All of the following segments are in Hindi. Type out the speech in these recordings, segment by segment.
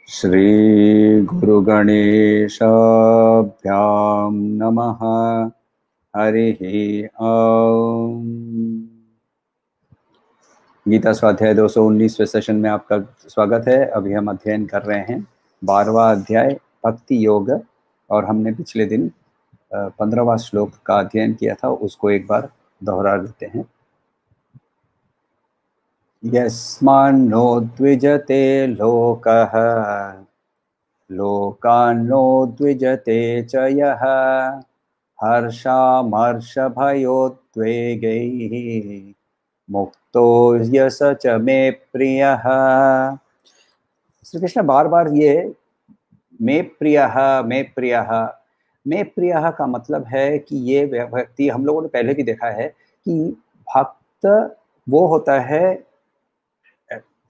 श्री गुरु गणेशाभ्याम नमः। हरिः ओम। गीता स्वाध्याय 219वें सेशन में आपका स्वागत है। अभी हम अध्ययन कर रहे हैं 12वां अध्याय भक्ति योग, और हमने पिछले दिन 15वां श्लोक का अध्ययन किया था, उसको एक बार दोहरा देते हैं। यस्मान्नो द्विजते लोकः लोकान्नो द्विजते च यः हर्षामर्षभयोद्वेगैः मुक्तो यस च मे प्रियः। श्री कृष्ण बार बार ये मे प्रियः मे प्रियः मे प्रियः का मतलब है कि ये व्यक्ति, हम लोगों ने पहले भी देखा है कि भक्त वो होता है,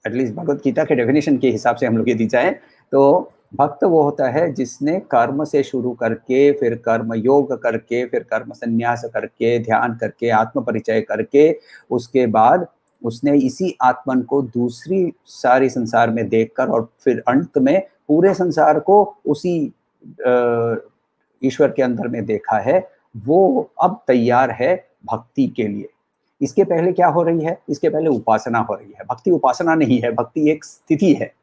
एटलीस्ट भगवत गीता के डेफिनेशन के हिसाब से हम लोग यदि जाएं तो भक्त वो होता है जिसने कर्म से शुरू करके, फिर कर्म योग करके, फिर कर्म संन्यास करके, ध्यान करके, आत्म परिचय करके, उसके बाद उसने इसी आत्मन को दूसरी सारी संसार में देखकर और फिर अंत में पूरे संसार को उसी ईश्वर के अंदर में देखा है, वो अब तैयार है भक्ति के लिए। इसके पहले क्या हो रही है? इसके पहले उपासना हो रही है। भक्ति उपासना नहीं है, भक्ति एक स्थिति है।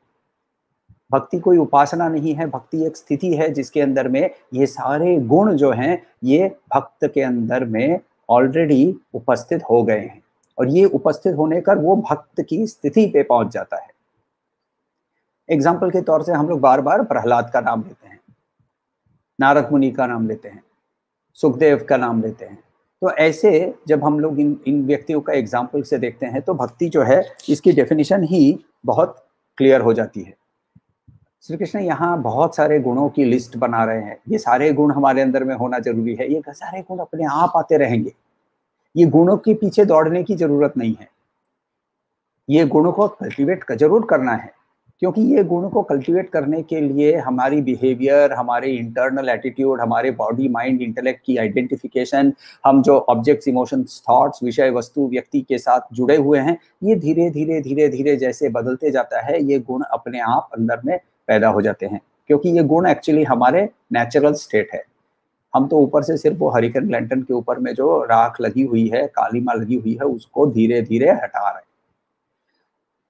भक्ति कोई उपासना नहीं है, भक्ति एक स्थिति है जिसके अंदर में ये सारे गुण जो हैं ये भक्त के अंदर में ऑलरेडी उपस्थित हो गए हैं, और ये उपस्थित होने कर वो भक्त की स्थिति पे पहुंच जाता है। एग्जाम्पल के तौर से हम लोग बार बार प्रहलाद का नाम लेते हैं, नारद मुनि का नाम लेते हैं, सुखदेव का नाम लेते हैं। तो ऐसे जब हम लोग इन व्यक्तियों का एग्जाम्पल से देखते हैं तो भक्ति जो है इसकी डेफिनेशन ही बहुत क्लियर हो जाती है। श्री कृष्ण यहाँ बहुत सारे गुणों की लिस्ट बना रहे हैं। ये सारे गुण हमारे अंदर में होना जरूरी है, ये सारे गुण अपने आप आते रहेंगे, ये गुणों के पीछे दौड़ने की जरूरत नहीं है। ये गुणों को कल्टीवेट जरूर करना है, क्योंकि ये गुण को कल्टीवेट करने के लिए हमारी बिहेवियर, हमारे इंटरनल एटीट्यूड, हमारे बॉडी माइंड इंटेलेक्ट की आइडेंटिफिकेशन, हम जो ऑब्जेक्ट्स इमोशंस थॉट्स विषय वस्तु व्यक्ति के साथ जुड़े हुए हैं, ये धीरे धीरे धीरे धीरे जैसे बदलते जाता है ये गुण अपने आप अंदर में पैदा हो जाते हैं, क्योंकि ये गुण एक्चुअली हमारे नेचुरल स्टेट है। हम तो ऊपर से सिर्फ वो हरिकेन लैंटर्न के ऊपर में जो राख लगी हुई है, कालीमा लगी हुई है, उसको धीरे धीरे हटा रहे हैं।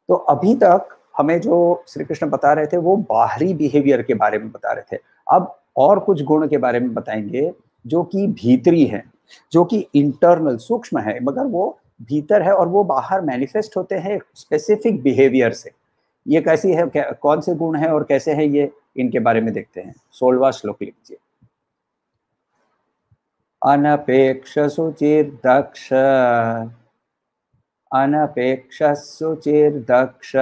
तो अभी तक हमें जो श्री कृष्ण बता रहे थे वो बाहरी बिहेवियर के बारे में बता रहे थे। अब और कुछ गुण के बारे में बताएंगे जो कि भीतरी है, जो कि इंटरनल सूक्ष्म है, मगर वो भीतर है और वो बाहर मैनिफेस्ट होते हैं स्पेसिफिक बिहेवियर से। ये कैसी है, कौन से गुण है और कैसे है ये, इनके बारे में देखते हैं। 16वां श्लोक लीजिए। अनपेक्ष शुचिर्दक्ष अनपेक्ष शुचिर्दक्ष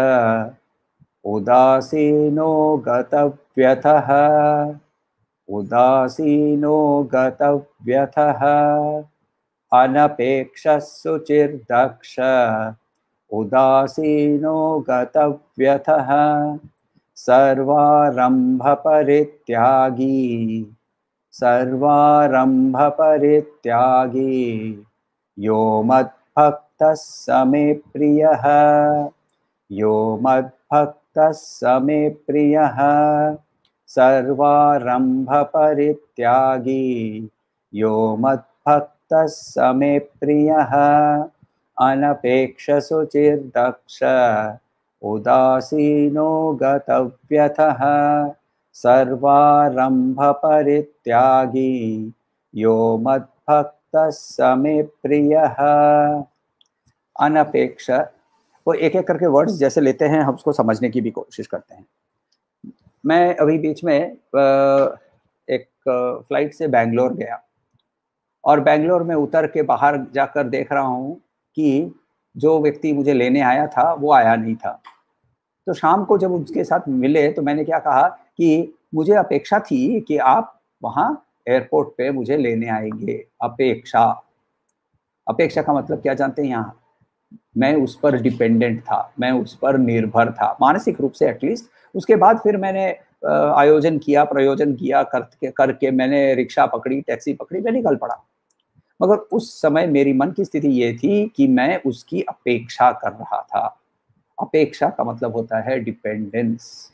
उदासीनो गतव्यथः उदासीनो गतव्यथः अनपेक्ष शुचिर्दक्ष उदासीनो गतव्यथः सर्वारंभ परित्यागी सर्वारंभ परित्यागी यो मद्भक्तः स मे प्रियः यो मद्भक्तः स मे प्रियः सर्वारंभ परित्यागी यो मद्भक्तः स मे प्रियः अनपेक्ष शुचिर्दक्ष उदासीनो गतव्यथः सर्वारंभ परित्यागी यो मद्भक्तः स मे प्रियः। अनपेक्ष, वो एक एक करके वर्ड्स जैसे लेते हैं हम उसको समझने की भी कोशिश करते हैं। मैं अभी बीच में एक फ्लाइट से बैंगलोर गया और बेंगलोर में उतर के बाहर जाकर देख रहा हूँ कि जो व्यक्ति मुझे लेने आया था वो आया नहीं था। तो शाम को जब उसके साथ मिले तो मैंने क्या कहा कि मुझे अपेक्षा थी कि आप वहाँ एयरपोर्ट पे मुझे लेने आएंगे। अपेक्षा, अपेक्षा का मतलब क्या जानते हैं यहाँ? मैं उस पर डिपेंडेंट था, मैं उस पर निर्भर था, मानसिक रूप से एटलीस्ट। उसके बाद फिर मैंने आयोजन किया, प्रयोजन किया, करके मैंने रिक्शा पकड़ी, टैक्सी पकड़ी, मैं निकल पड़ा। मगर उस समय मेरी मन की स्थिति ये थी कि मैं उसकी अपेक्षा कर रहा था। अपेक्षा का मतलब होता है डिपेंडेंस,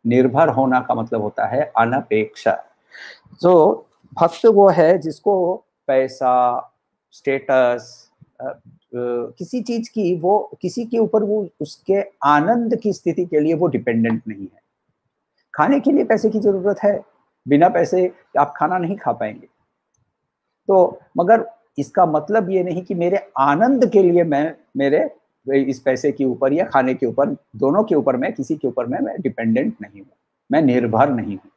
निर्भर होना का मतलब होता है अनपेक्षा। तो भक्त वो है जिसको पैसा, स्टेटस, किसी चीज की, वो किसी के ऊपर, वो उसके आनंद की स्थिति के लिए वो डिपेंडेंट नहीं है। खाने के लिए पैसे की जरूरत है, बिना पैसे आप खाना नहीं खा पाएंगे। तो मगर इसका मतलब ये नहीं कि मेरे आनंद के लिए मैं मेरे इस पैसे के ऊपर या खाने के ऊपर, दोनों के ऊपर, मैं किसी के ऊपर मैं डिपेंडेंट नहीं हूँ, मैं निर्भर नहीं हूँ।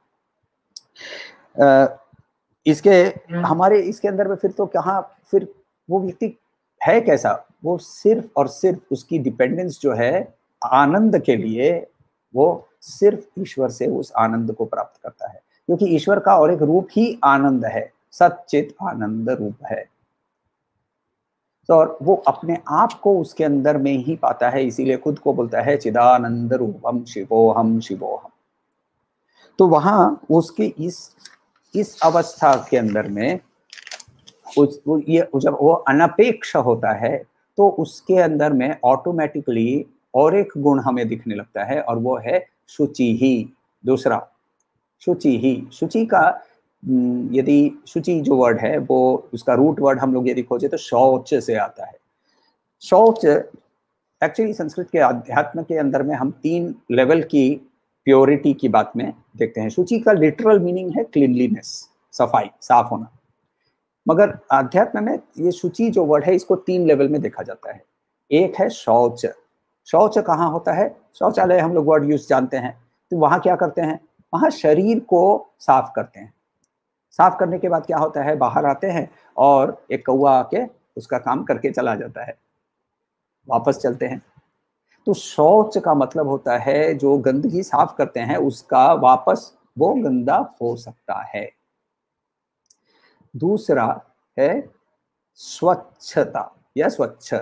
इसके हमारे इसके अंदर में फिर तो कहाँ, फिर वो व्यक्ति है कैसा? वो सिर्फ और सिर्फ उसकी डिपेंडेंस जो है आनंद के लिए, वो सिर्फ ईश्वर से उस आनंद को प्राप्त करता है, क्योंकि ईश्वर का और एक रूप ही आनंद है, सच्चित आनंद रूप है। तो और वो अपने आप को उसके अंदर में ही पाता है, इसीलिए खुद को बोलता है चिदानंद रूपम शिवोहम शिवोहम। तो वहां उसकी इस अवस्था के अंदर में जब वो अनपेक्ष होता है तो उसके अंदर में ऑटोमेटिकली और एक गुण हमें दिखने लगता है, और वो है शुचि ही। दूसरा, शुचि ही। शुचि का यदि शुचि जो वर्ड है वो, उसका रूट वर्ड हम लोग यदि खोजे तो शौच से आता है। शौच एक्चुअली संस्कृत के अध्यात्म के अंदर में हम 3 लेवल की प्योरिटी की बात में देखते हैं। शुचि का लिटरल मीनिंग है क्लीनलीनेस, सफाई, साफ होना। मगर अध्यात्म में ये शुचि जो वर्ड है इसको 3 लेवल में देखा जाता है। एक है शौच। शौच कहाँ होता है? शौचालय हम लोग वर्ड यूज जानते हैं। तो वहां क्या करते हैं? वहां शरीर को साफ करते हैं। साफ करने के बाद क्या होता है? बाहर आते हैं और एक कौवा आके उसका काम करके चला जाता है, वापस चलते हैं। तो शौच का मतलब होता है जो गंदगी साफ करते हैं उसका वापस वो गंदा हो सकता है। दूसरा है स्वच्छता या स्वच्छ।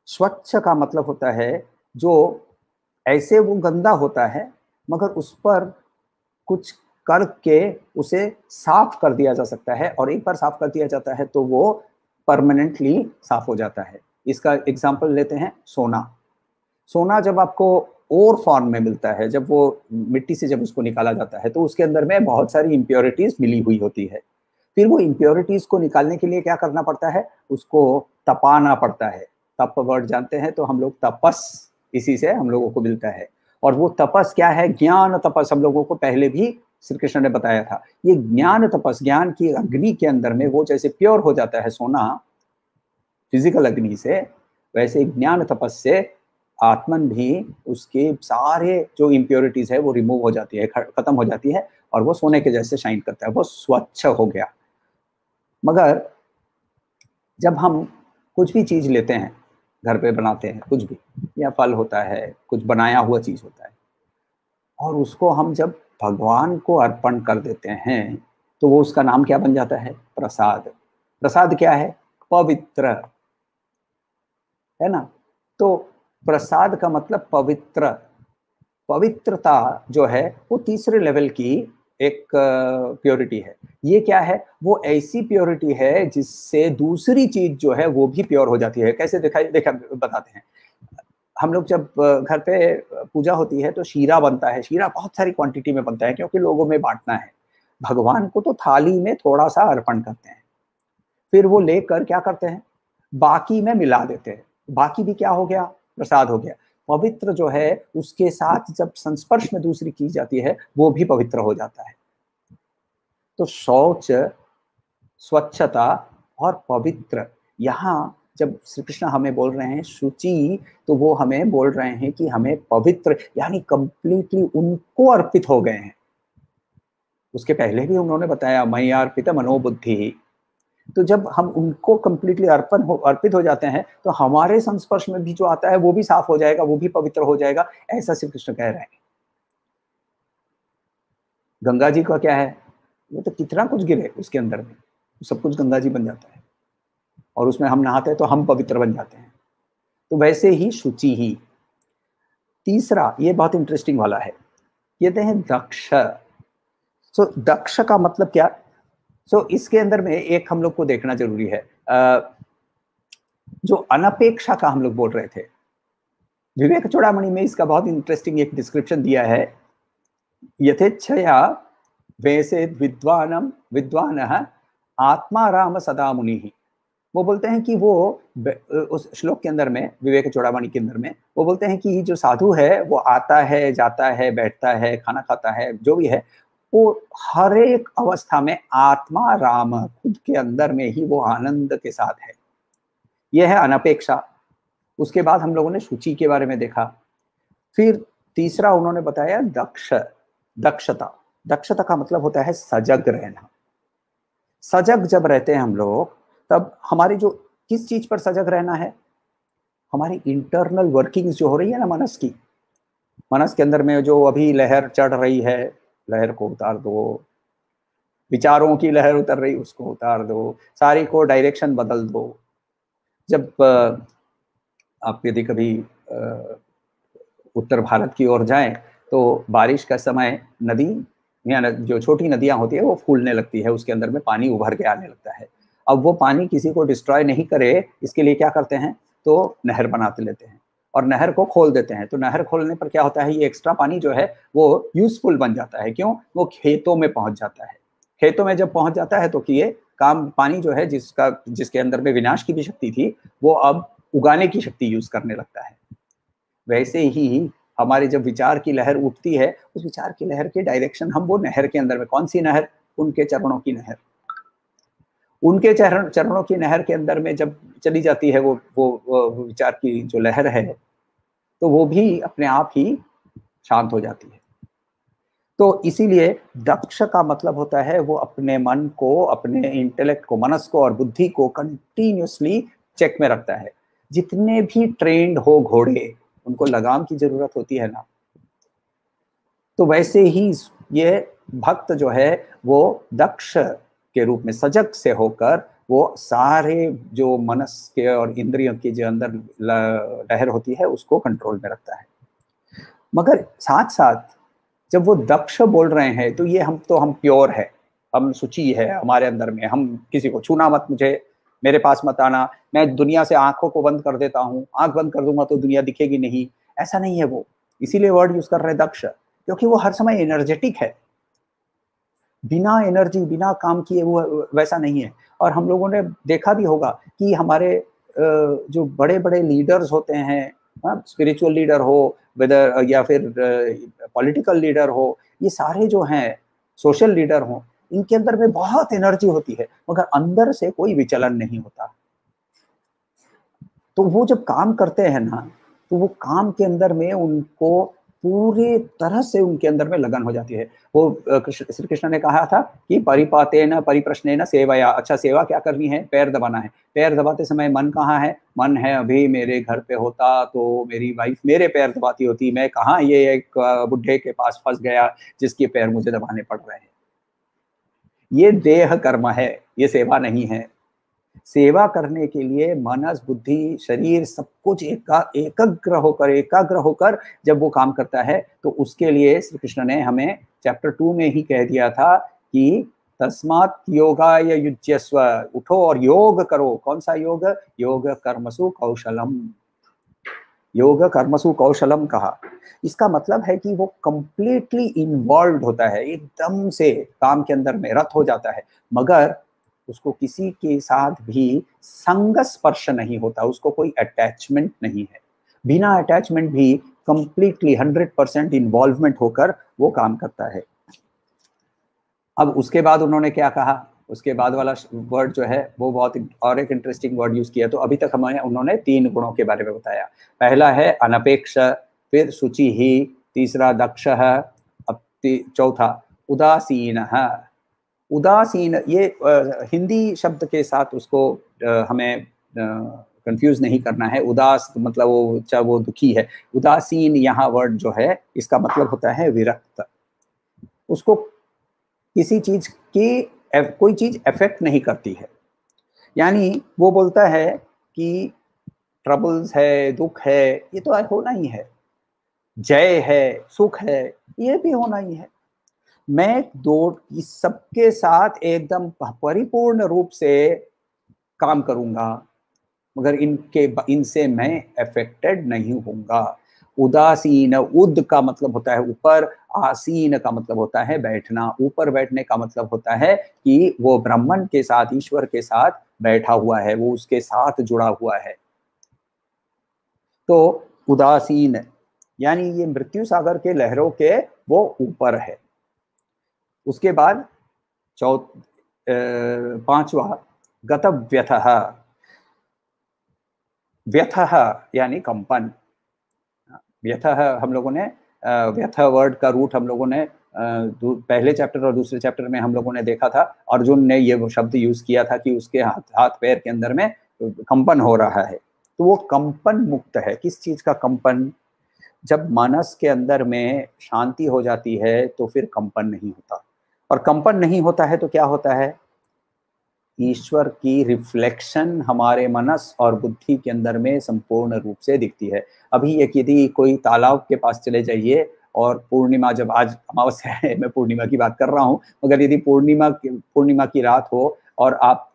स्वच्छ का मतलब होता है जो ऐसे वो गंदा होता है मगर उस पर कुछ करके उसे साफ कर दिया जा सकता है, और एक बार साफ कर दिया जाता है तो वो परमानेंटली साफ हो जाता है। इसका एग्जांपल लेते हैं सोना। सोना जब आपको ओर फॉर्म में मिलता है, जब वो मिट्टी से जब उसको निकाला जाता है तो उसके अंदर में बहुत सारी इम्प्योरिटीज मिली हुई होती है। फिर वो इम्प्योरिटीज को निकालने के लिए क्या करना पड़ता है? उसको तपाना पड़ता है। तप वर्ड जानते हैं तो हम लोग तपस, इसी से हम लोगों को मिलता है। और वो तपस क्या है? ज्ञान तपस। हम लोगों को पहले भी श्री कृष्ण ने बताया था। ये ज्ञान तपस, ज्ञान की अग्नि के अंदर में वो जैसे प्योर हो जाता है सोना फिजिकल अग्नि से, वैसे ज्ञान तपस से आत्मन भी उसके सारे जो इम्प्योरिटीज है वो रिमूव हो जाती है, खत्म हो जाती है, और वो सोने के जैसे शाइन करता है, वो स्वच्छ हो गया। मगर जब हम कुछ भी चीज लेते हैं, घर पे बनाते हैं कुछ भी, या फल होता है, कुछ बनाया हुआ चीज होता है, और उसको हम जब भगवान को अर्पण कर देते हैं तो वो उसका नाम क्या बन जाता है? प्रसाद। प्रसाद क्या है? पवित्र, है ना? तो प्रसाद का मतलब पवित्र। पवित्रता जो है वो तीसरे लेवल की एक प्योरिटी है। ये क्या है? वो ऐसी प्योरिटी है जिससे दूसरी चीज जो है वो भी प्योर हो जाती है। कैसे देखा बताते हैं। हम लोग जब घर पे पूजा होती है तो शीरा बनता है। शीरा बहुत सारी क्वांटिटी में बनता है क्योंकि लोगों में बांटना है। भगवान को तो थाली में थोड़ा सा अर्पण करते हैं, फिर वो लेकर क्या करते हैं? बाकी में मिला देते हैं। बाकी भी क्या हो गया? प्रसाद हो गया। पवित्र जो है उसके साथ जब संस्पर्श में दूसरी की जाती है वो भी पवित्र हो जाता है। तो शौच, स्वच्छता और पवित्र, यहाँ जब श्री कृष्ण हमें बोल रहे हैं शुचि, तो वो हमें बोल रहे हैं कि हमें पवित्र यानी कंप्लीटली उनको अर्पित हो गए हैं। उसके पहले भी उन्होंने बताया मयि अर्पित मनोबुद्धि, तो जब हम उनको कंप्लीटली अर्पित हो जाते हैं तो हमारे संस्पर्श में भी जो आता है वो भी साफ हो जाएगा, वो भी पवित्र हो जाएगा, ऐसा श्री कृष्ण कह रहे हैं। गंगा जी का क्या है, वो तो कितना कुछ गिरे उसके अंदर में, सब कुछ गंगा जी बन जाता है और उसमें हम नहाते हैं तो हम पवित्र बन जाते हैं। तो वैसे ही शुचि ही। तीसरा, ये बहुत इंटरेस्टिंग वाला है, कहते हैं दक्ष। सो दक्ष का मतलब क्या? सो इसके अंदर में एक हम लोग को देखना जरूरी है, जो अनपेक्षा का हम लोग बोल रहे थे, विवेक चूड़ामणि में इसका बहुत इंटरेस्टिंग एक डिस्क्रिप्शन दिया है। यथेच्छया वैसे विद्वान आत्मा राम सदा मुनि। वो बोलते हैं कि वो उस श्लोक के अंदर में, विवेक चूड़ामणि के अंदर में वो बोलते हैं कि जो साधु है वो आता है, जाता है, बैठता है, खाना खाता है, जो भी है, वो हर एक अवस्था में आत्मा राम, खुद के अंदर में ही वो आनंद के साथ है। यह है अनपेक्षा। उसके बाद हम लोगों ने शुचि के बारे में देखा। फिर तीसरा उन्होंने बताया दक्षता। दक्षता का मतलब होता है सजग रहना। सजग जब रहते हैं हम लोग, तब हमारी जो किस चीज पर सजग रहना है, हमारी इंटरनल वर्किंग्स जो हो रही है ना मनस की, मनस के अंदर में जो अभी लहर चढ़ रही है, लहर को उतार दो, विचारों की लहर उतर रही उसको उतार दो, सारी को डायरेक्शन बदल दो। जब आप यदि कभी उत्तर भारत की ओर जाएं तो बारिश का समय नदी या जो छोटी नदियां होती है वो फूलने लगती है, उसके अंदर में पानी उभर के आने लगता है। अब वो पानी किसी को डिस्ट्रॉय नहीं करे, इसके लिए क्या करते हैं, तो नहर बनाते लेते हैं और नहर को खोल देते हैं। तो नहर खोलने पर क्या होता है, ये एक्स्ट्रा पानी जो है वो यूजफुल बन जाता है। क्यों? वो खेतों में पहुंच जाता है। खेतों में जब पहुंच जाता है तो ये काम, पानी जो है जिसके अंदर में विनाश की भी शक्ति थी, वो अब उगाने की शक्ति यूज करने लगता है। वैसे ही हमारे जब विचार की लहर उठती है, उस विचार की लहर के डायरेक्शन हम वो नहर के अंदर में, कौन सी नहर, उनके चरणों की नहर, उनके चरणों की नहर के अंदर में जब चली जाती है वो विचार की जो लहर है, तो वो भी अपने आप ही शांत हो जाती है। तो इसीलिए दक्ष का मतलब होता है वो अपने मन को, अपने इंटेलेक्ट को, मनस को और बुद्धि को कंटिन्यूसली चेक में रखता है। जितने भी ट्रेंड हो घोड़े, उनको लगाम की जरूरत होती है ना, तो वैसे ही ये भक्त जो है वो दक्ष के रूप में सजग से होकर वो सारे जो मनस के और इंद्रियों के जो अंदर लहर होती है उसको कंट्रोल में रखता है। मगर साथ साथ जब वो दक्ष बोल रहे हैं तो ये हम प्योर है, हम शुचि है हमारे अंदर में, हम किसी को छूना मत, मुझे मेरे पास मत आना, मैं दुनिया से आंखों को बंद कर देता हूँ, आंख बंद कर दूंगा तो दुनिया दिखेगी नहीं, ऐसा नहीं है वो। इसीलिए वर्ड यूज कर रहे हैं दक्ष, क्योंकि वो हर समय एनर्जेटिक है। बिना एनर्जी, बिना काम किए वो वैसा नहीं है। और हम लोगों ने देखा भी होगा कि हमारे जो बड़े बड़े लीडर्स होते हैं, स्पिरिचुअल लीडर हो, वेदर या फिर पॉलिटिकल लीडर हो, ये सारे जो हैं सोशल लीडर हो, इनके अंदर में बहुत एनर्जी होती है मगर अंदर से कोई विचलन नहीं होता। तो वो जब काम करते हैं ना, तो वो काम के अंदर में उनको पूरे तरह से उनके अंदर में लगन हो जाती है। वो श्री कृष्ण ने कहा था कि परिपातेन परिप्रश्नेन सेवया। अच्छा, सेवा क्या करनी है? पैर दबाना है। पैर दबाते समय मन कहाँ है? मन है अभी मेरे घर पे होता तो मेरी वाइफ मेरे पैर दबाती होती, मैं कहाँ ये एक बुढ़े के पास फंस गया जिसके पैर मुझे दबाने पड़ रहे हैं। ये देह कर्म है, ये सेवा नहीं है। सेवा करने के लिए मनस, बुद्धि, शरीर सब कुछ एकाग्र होकर जब वो काम करता है, तो उसके लिए श्री कृष्ण ने हमें चैप्टर 2 में ही कह दिया था कि तस्मात् योगाय युज्यस्व, उठो और योग करो। कौन सा योग? योग कर्मसु कौशलम। योग कर्मसु कौशलम कहा, इसका मतलब है कि वो कंप्लीटली इन्वॉल्व होता है, एकदम से काम के अंदर में रत हो जाता है, मगर उसको किसी के साथ भी संग स्पर्श नहीं होता, उसको कोई अटैचमेंट नहीं है। बिना अटैचमेंट भी कंप्लीटली 100% इन्वॉल्वमेंट होकर वो काम करता है। अब उसके बाद उन्होंने क्या कहा, उसके बाद वाला वर्ड जो है वो बहुत और एक इंटरेस्टिंग वर्ड यूज किया। तो अभी तक हमें उन्होंने 3 गुणों के बारे में बताया। पहला है अनपेक्ष, फिर शुचि ही, तीसरा दक्ष, अब चौथा उदासीन। उदासीन, ये हिंदी शब्द के साथ उसको हमें कंफ्यूज नहीं करना है। उदास मतलब वो चाहे वो दुखी है, उदासीन यहाँ वर्ड जो है इसका मतलब होता है विरक्त। उसको किसी चीज की कोई चीज अफेक्ट नहीं करती है, यानी वो बोलता है कि ट्रबल्स है, दुख है, ये तो होना ही है, जय है, सुख है, ये भी होना ही है। मैं दो इस सबके साथ एकदम परिपूर्ण रूप से काम करूंगा, मगर इनसे मैं अफेक्टेड नहीं होऊंगा। उदासीन, उद का मतलब होता है ऊपर, आसीन का मतलब होता है बैठना। ऊपर बैठने का मतलब होता है कि वो ब्रह्मन के साथ, ईश्वर के साथ बैठा हुआ है, वो उसके साथ जुड़ा हुआ है। तो उदासीन यानी ये मृत्यु सागर के लहरों के वो ऊपर है। उसके बाद पांचवा गतव्यथः। व्यथः यानी कंपन। व्यथः हम लोगों ने व्यथ वर्ड का रूट हम लोगों ने पहले चैप्टर और दूसरे चैप्टर में हम लोगों ने देखा था। अर्जुन ने ये वो शब्द यूज किया था कि उसके हाथ पैर के अंदर में कंपन हो रहा है। तो वो कंपन मुक्त है। किस चीज का कंपन? जब मानस के अंदर में शांति हो जाती है तो फिर कंपन नहीं होता, और कंपन नहीं होता है तो क्या होता है? ईश्वर की रिफ्लेक्शन हमारे मनस और बुद्धि के अंदर में संपूर्ण रूप से दिखती है। अभी एक यदि कोई तालाब के पास चले जाइए और पूर्णिमा, जब आज अमावस्या है, मैं पूर्णिमा की बात कर रहा हूँ, मगर यदि पूर्णिमा की रात हो और आप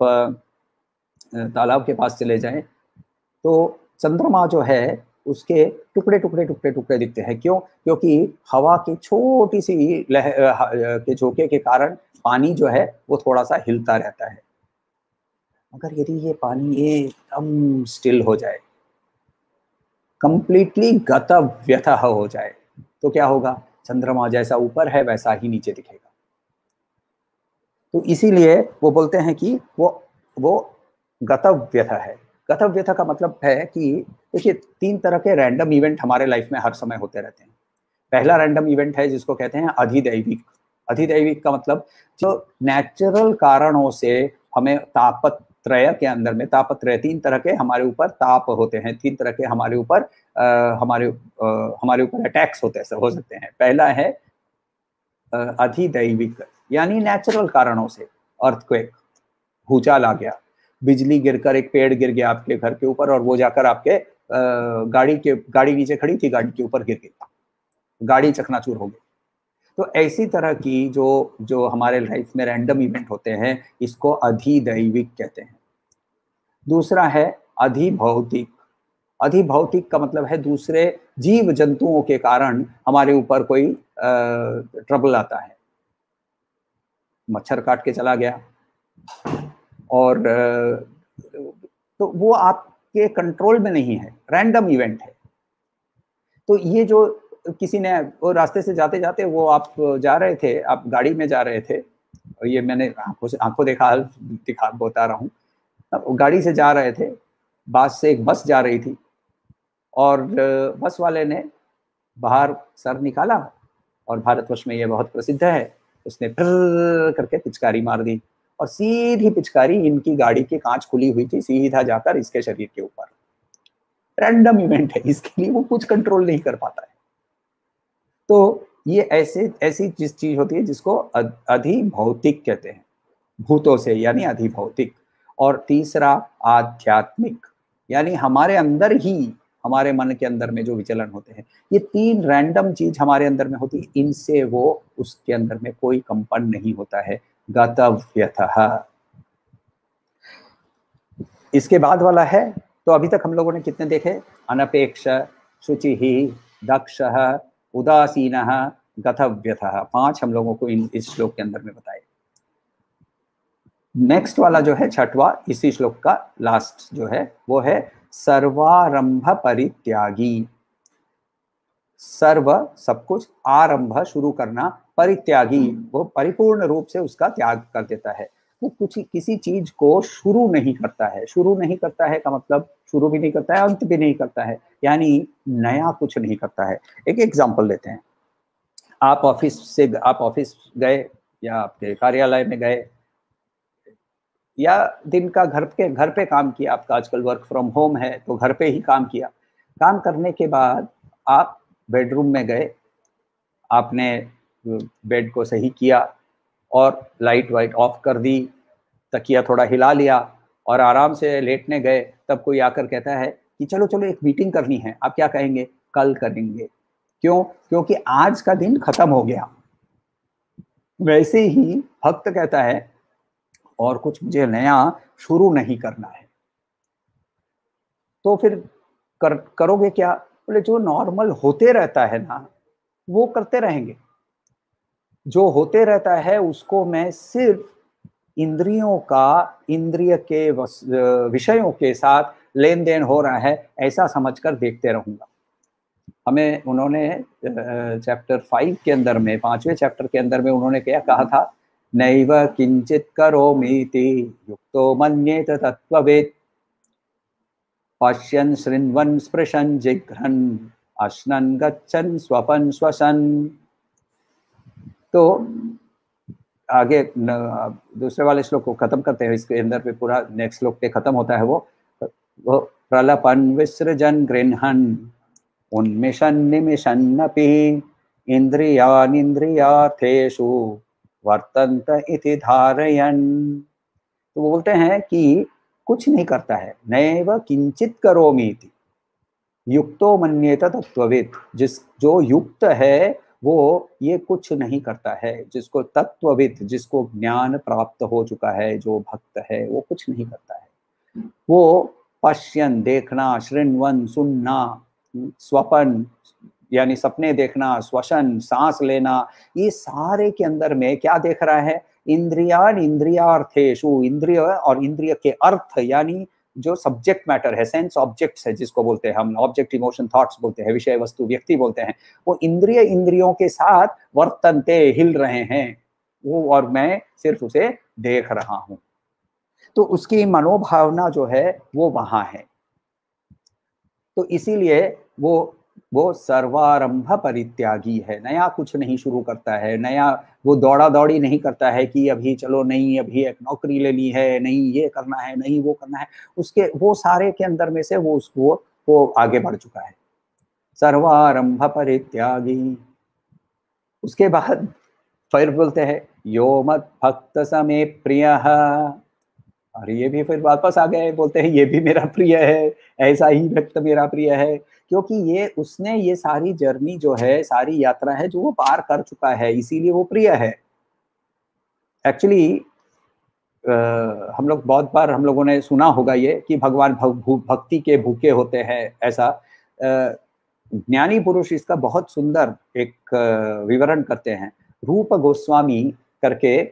तालाब के पास चले जाएं तो चंद्रमा जो है उसके टुकड़े टुकड़े टुकड़े टुकड़े दिखते हैं। क्यों? क्योंकि हवा की छोटी सी के झोंके के कारण पानी जो है वो थोड़ा सा हिलता रहता है। मगर यदि ये पानी एकदम स्टिल हो जाए, कंप्लीटली गतव्यथः हो जाए, तो क्या होगा? चंद्रमा जैसा ऊपर है वैसा ही नीचे दिखेगा। तो इसीलिए वो बोलते हैं कि वो गतव्यथः है। गतव्यथः का मतलब है कि देखिए, 3 तरह के रैंडम इवेंट हमारे लाइफ में हर समय होते रहते हैं। पहला रैंडम इवेंट है जिसको कहते हैं अधिदैविक। अधिदैविक का मतलब जो नेचुरल कारणों से हमें तापत्रय के अंदर में, तापत्रय 3 तरह के हमारे ऊपर ताप होते हैं, 3 तरह के हमारे ऊपर हमारे ऊपर अटैक्स होते हैं, हो सकते हैं। पहला है अधिदैविक, यानी नेचुरल कारणों से। अर्थक्वेक, भूचाल आ गया, बिजली गिरकर एक पेड़ गिर गया आपके घर के ऊपर और वो जाकर आपके गाड़ी नीचे खड़ी थी, गाड़ी के ऊपर गिर गई, गाड़ी चकनाचूर हो गई। तो ऐसी तरह की जो हमारे लाइफ में रैंडम इवेंट होते हैं, इसको अधिदैविक कहते हैं। दूसरा है अधिभौतिक। अधिभौतिक का मतलब है दूसरे जीव जंतुओं के कारण हमारे ऊपर कोई ट्रबल आता है। मच्छर काट के चला गया और तो वो आपके कंट्रोल में नहीं है, रैंडम इवेंट है। तो ये जो किसी ने, वो रास्ते से जाते जाते, वो आप जा रहे थे, आप गाड़ी में जा रहे थे, और ये मैंने आंखों दिखा बता रहा हूँ। गाड़ी से जा रहे थे, पास से एक बस जा रही थी और बस वाले ने बाहर सर निकाला, और भारतवर्ष में ये बहुत प्रसिद्ध है, उसने फिर करके पिचकारी मार दी और सीधी पिचकारी इनकी गाड़ी की कांच खुली हुई थी, सीधा जाकर इसके शरीर के ऊपर। रैंडम इवेंट है, इसके लिए वो कुछ कंट्रोल नहीं कर पाता है। तो ये ऐसी चीज होती है जिसको अधिभौतिक कहते हैं, भूतों से, यानी अधिभौतिक। और तीसरा आध्यात्मिक, यानी हमारे अंदर ही, हमारे मन के अंदर में जो विचलन होते हैं, ये 3 रैंडम चीज हमारे अंदर में होती है, इनसे वो उसके अंदर में कोई कंपन नहीं होता है। गतव्यथः। इसके बाद वाला है, तो अभी तक हम लोगों ने कितने देखे? अनपेक्ष, शुचि, दक्ष, उदासीन, गतव्यथः। 5 हम लोगों को इस श्लोक के अंदर में बताए। नेक्स्ट वाला जो है छठवा, इसी श्लोक का लास्ट जो है, वो है सर्वारंभ परित्यागी। सर्व सब कुछ, आरंभ शुरू करना, परित्यागी वो परिपूर्ण रूप से उसका त्याग कर देता है। वो किसी चीज को शुरू नहीं करता है। शुरू नहीं करता है का मतलब शुरू भी नहीं करता है, अंत भी नहीं करता है, यानी नया कुछ नहीं करता है। एक एग्जांपल लेते हैं। आप ऑफिस गए या आपके कार्यालय में गए, या दिन का घर पे काम किया, आपका आजकल वर्क फ्रॉम होम है तो घर पे ही काम किया। काम करने के बाद आप बेडरूम में गए, आपने बेड को सही किया और लाइट वाइट ऑफ कर दी, तकिया थोड़ा हिला लिया और आराम से लेटने गए, तब कोई आकर कहता है कि चलो चलो एक मीटिंग करनी है, आप क्या कहेंगे? कल करेंगे। क्यों? क्योंकि आज का दिन खत्म हो गया। वैसे ही भक्त कहता है और कुछ मुझे नया शुरू नहीं करना है। तो फिर करोगे क्या? बोले जो नॉर्मल होते रहता है ना, वो करते रहेंगे। जो होते रहता है उसको मैं सिर्फ इंद्रियों का, इंद्रिय के विषयों के साथ लेन देन हो रहा है ऐसा समझकर देखते रहूंगा। हमें उन्होंने चैप्टर 5 के अंदर में, 5वें चैप्टर के अंदर में उन्होंने क्या कहा था? नैव किंचित करोमीति युक्तो मन्येत तत्त्ववेत् पश्यन् शृण्वन् स्पृशन् जिघ्रन् अश्नन् गच्छन् स्वपन् श्वसन्। तो आगे दूसरे वाले श्लोक को खत्म करते हैं, इसके अंदर पे पूरा नेक्स्ट श्लोक पे खत्म होता है वो प्रलपन् विसृजन् गृह्णन् उन्मिषन् निमिषन्नपि इंद्रियानिन्द्रियार्थेषु वर्तन्त इति धारयन्। तो वो बोलते हैं कि कुछ नहीं करता है, नैव किंचित करोमि इति युक्तो मन्येत तत्त्ववित्। जो युक्त है वो ये कुछ नहीं करता है, जिसको तत्त्ववित्, जिसको ज्ञान प्राप्त हो चुका है, जो भक्त है वो कुछ नहीं करता है। वो पश्यन देखना, शृण्वन सुनना, स्वपन यानी सपने देखना, श्वसन सांस लेना, ये सारे के अंदर में क्या देख रहा है? इंद्रियान इंद्रियार्थेषु, इंद्रिय और इंद्रिय के अर्थ यानी जो सब्जेक्ट मैटर है, सेंस ऑब्जेक्ट्स है जिसको बोलते हैं हम, ऑब्जेक्ट इमोशन थॉट्स बोलते हैं, विषय वस्तु व्यक्ति बोलते हैं, वो इंद्रिय इंद्रियों के साथ वर्तनते, हिल रहे हैं वो, और मैं सिर्फ उसे देख रहा हूं। तो उसकी मनोभावना जो है वो वहां है। तो इसीलिए वो सर्वारंभ परित्यागी है, नया कुछ नहीं शुरू करता है, नया वो दौड़ा दौड़ी नहीं करता है कि अभी चलो नहीं, अभी एक नौकरी लेनी है, नहीं ये करना है, नहीं वो करना है। उसके वो सारे के अंदर में से वो आगे बढ़ चुका है, सर्वारंभ परित्यागी। उसके बाद फिर बोलते हैं यो मत भक्त समे प्रिय, और ये भी फिर वापस आ गए, बोलते हैं ये भी मेरा प्रिय है, ऐसा ही भक्त मेरा प्रिय है, क्योंकि ये उसने ये सारी जर्नी जो है, सारी यात्रा है जो वो पार कर चुका है, इसीलिए वो प्रिय है। एक्चुअली हम लोग बहुत बार हम लोगों ने सुना होगा ये कि भगवान भक्ति के भूखे होते हैं, ऐसा ज्ञानी पुरुष इसका बहुत सुंदर एक विवरण करते हैं। रूप गोस्वामी करके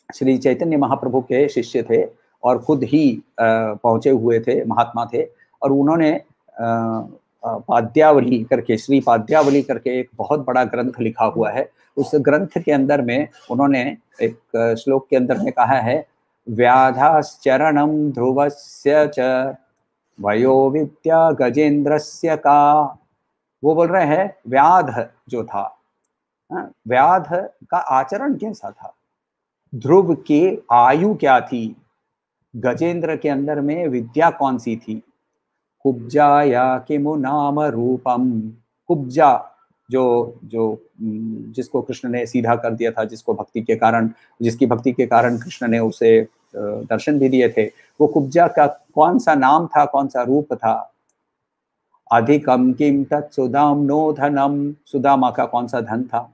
श्री चैतन्य महाप्रभु के शिष्य थे और खुद ही पहुंचे हुए थे, महात्मा थे, और उन्होंने पाद्यावली करके, श्री पाद्यावली करके एक बहुत बड़ा ग्रंथ लिखा हुआ है। उस ग्रंथ के अंदर में उन्होंने एक श्लोक के अंदर में कहा है, व्याधाश्चरणं ध्रुवस्य च वयो विद्या गजेंद्रस्य का। वो बोल रहे हैं व्याध जो था, व्याध का आचरण कैसा था, ध्रुव की आयु क्या थी, गजेंद्र के अंदर में विद्या कौन सी थी, कुब्जाया किमु नाम रूपम। कुब्जा जो जो जिसको कृष्ण ने सीधा कर दिया था, जिसको भक्ति के कारण, जिसकी भक्ति के कारण कृष्ण ने उसे दर्शन भी दिए थे, वो कुब्जा का कौन सा नाम था, कौन सा रूप था। अधिकम किम तत्सुदाम नो धनम, सुदामा का कौन सा धन था।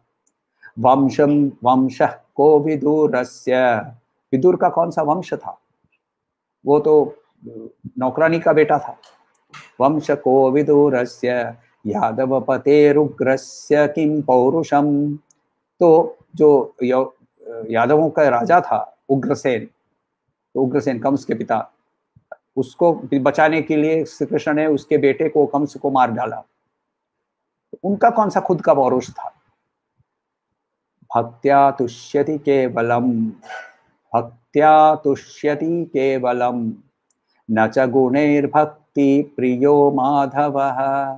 वंशम वंशः को विदुरस्य, विदुर का कौन सा वंश था, वो तो नौकरानी का बेटा था। वंश को विदुरस्य यादव पतेरुग्रस्य किम पौरुषम। तो जो यादवों का राजा था उग्रसेन, तो उग्रसेन कंस के पिता, उसको बचाने के लिए श्री कृष्ण ने उसके बेटे को, कंस को मार डाला। उनका कौन सा खुद का पौरुष था। भक्त्या तुष्यति केवलम, भक्त्या तुष्यति केवलम न च गुणैर्भक्ति प्रियो माधवः।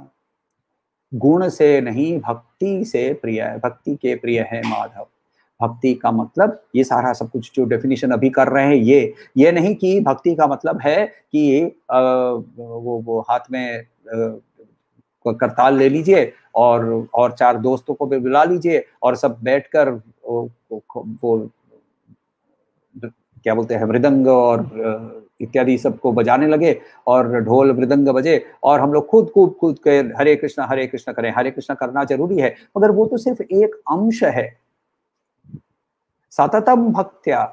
गुण से नहीं, भक्ति से प्रिय है, भक्ति के प्रिय है माधव। भक्ति का मतलब ये सारा सब कुछ जो डेफिनेशन अभी कर रहे हैं, ये नहीं कि भक्ति का मतलब है कि वो हाथ में करताल ले लीजिए और 4 दोस्तों को भी बुला लीजिए और सब बैठकर वो क्या बोलते हैं, मृदंग और इत्यादि सबको बजाने लगे और ढोल मृदंग बजे और हम लोग कूद के हरे कृष्णा करें। हरे कृष्णा करना जरूरी है, मगर वो तो सिर्फ एक अंश है। सततम भक्त्या,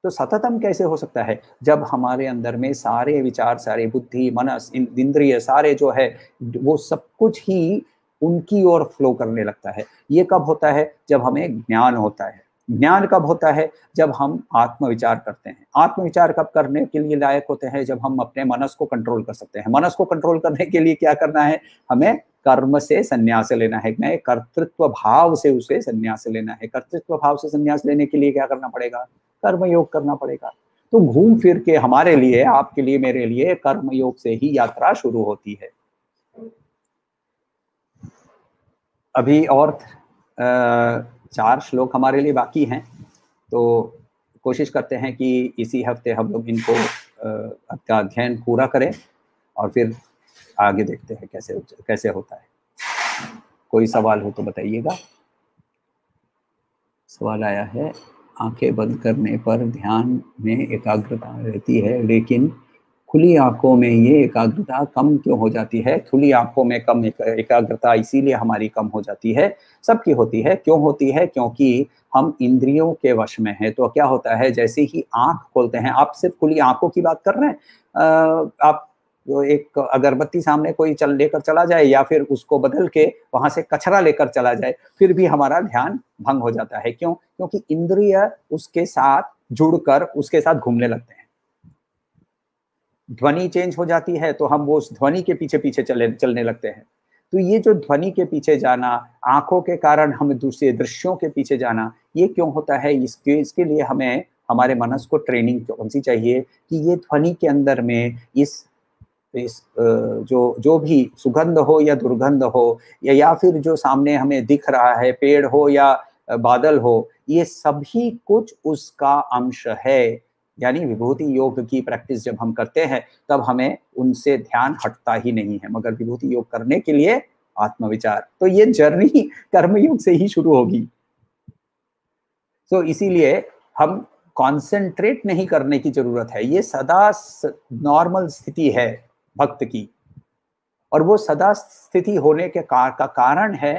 तो सततम कैसे हो सकता है? जब हमारे अंदर में सारे विचार, सारे बुद्धि, मनस, इंद्रिय सारे जो है वो सब कुछ ही उनकी ओर फ्लो करने लगता है। ये कब होता है? जब हमें ज्ञान होता है। ज्ञान कब होता है? जब हम आत्मविचार करते हैं। आत्मविचार कब करने के लिए लायक होते हैं? जब हम अपने मनस को कंट्रोल कर सकते हैं। मनस को कंट्रोल करने के लिए क्या करना है? हमें कर्म से संन्यास लेना है। मैं कर्तृत्व भाव से उसे संन्यास लेना है। कर्तृत्व भाव से संन्यास लेने के लिए क्या करना पड़ेगा? कर्म योग करना पड़ेगा। तो घूम फिर के हमारे लिए, आपके लिए, मेरे लिए कर्म योग से ही यात्रा शुरू होती है। अभी और 4 श्लोक हमारे लिए बाकी हैं, तो कोशिश करते हैं कि इसी हफ्ते हम लोग इनको का अध्ययन पूरा करें और फिर आगे देखते हैं कैसे होता है। कोई सवाल हो तो बताइएगा। सवाल आया है, आंखें बंद करने पर ध्यान में एकाग्रता रहती है, लेकिन खुली आंखों में ये एकाग्रता कम क्यों हो जाती है? खुली आंखों में कम एकाग्रता इसीलिए हमारी कम हो जाती है, सबकी होती है। क्यों होती है? क्योंकि हम इंद्रियों के वश में हैं। तो क्या होता है, जैसे ही आंख खोलते हैं, आप सिर्फ खुली आंखों की बात कर रहे हैं, आप एक अगरबत्ती सामने कोई लेकर चला जाए या फिर उसको बदल के वहां से कचरा लेकर चला जाए, फिर भी हमारा ध्यान भंग हो जाता है। क्यों? क्योंकि इंद्रिय उसके साथ जुड़कर उसके साथ घूमने लगते हैं। ध्वनि चेंज हो जाती है तो हम वो उस ध्वनि के पीछे पीछे चलने लगते हैं। तो ये जो ध्वनि के पीछे जाना, आंखों के कारण हम दूसरे दृश्यों के पीछे जाना, ये क्यों होता है? इसके लिए हमें हमारे मनस को ट्रेनिंग कौन सी चाहिए कि ये ध्वनि के अंदर में इस जो भी सुगंध हो या दुर्गंध हो या फिर जो सामने हमें दिख रहा है, पेड़ हो या बादल हो, ये सभी कुछ उसका अंश है। यानी विभूति योग की प्रैक्टिस जब हम करते हैं तब हमें उनसे ध्यान हटता ही नहीं है, मगर विभूति योग करने के लिए आत्मविचार, तो ये जर्नी कर्मयोग से ही शुरू होगी। तो इसीलिए हम कॉन्सेंट्रेट नहीं करने की जरूरत है। ये सदा नॉर्मल स्थिति है भक्त की, और वो सदा स्थिति होने के का कारण है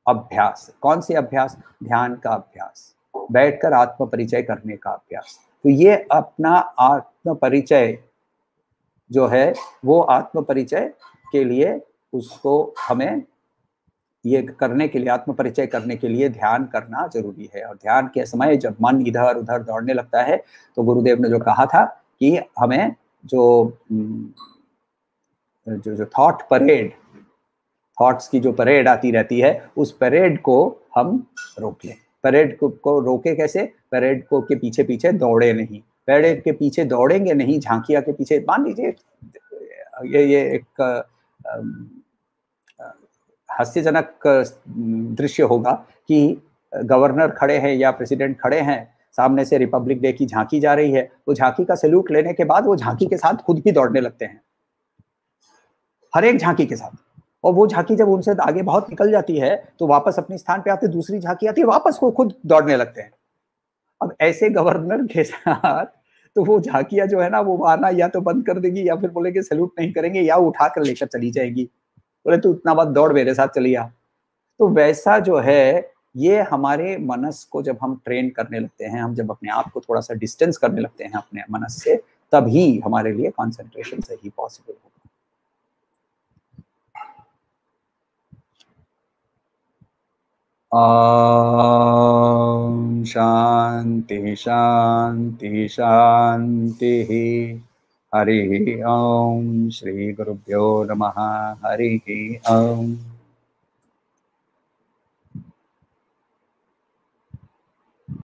अभ्यास। कौन सी अभ्यास? ध्यान का अभ्यास, बैठकर आत्म परिचय करने का अभ्यास। तो ये अपना आत्म परिचय जो है, वो आत्म परिचय के लिए उसको हमें ये करने के लिए, आत्म परिचय करने के लिए ध्यान करना जरूरी है। और ध्यान के समय जब मन इधर उधर दौड़ने लगता है, तो गुरुदेव ने जो कहा था कि हमें जो थॉट परेड, थॉट्स की जो परेड आती रहती है, उस परेड को हम रोक लें। परेड को रोके कैसे? परेड को के पीछे पीछे दौड़े नहीं। परेड के पीछे दौड़ेंगे नहीं, झांकिया के पीछे। मान लीजिए ये एक हास्यजनक दृश्य होगा कि गवर्नर खड़े हैं या प्रेसिडेंट खड़े हैं, सामने से रिपब्लिक डे की झांकी जा रही है, तो झांकी का सैल्यूट लेने के बाद वो झांकी के साथ खुद भी दौड़ने लगते हैं, हर एक झांकी के साथ। और वो झांकी जब उनसे आगे बहुत निकल जाती है तो वापस अपने स्थान पे आते, दूसरी झांकी आती है, वापस वो खुद दौड़ने लगते हैं। अब ऐसे गवर्नर के साथ तो वो झांकियां जो है ना, वो आना या तो बंद कर देगी या फिर बोलेंगे सैल्यूट नहीं करेंगे, या उठा कर लेकर चली जाएगी, बोले तू इतना बात दौड़ मेरे साथ चली आ। तो वैसा जो है, ये हमारे मनस को जब हम ट्रेन करने लगते हैं, हम जब अपने आप को थोड़ा सा डिस्टेंस करने लगते हैं अपने मनस से, तभी हमारे लिए कॉन्सेंट्रेशन सही पॉसिबल होगा। ओम शांति शांति शांति। हरि ओम। श्री गुरुभ्यो नमः। हरि ओम।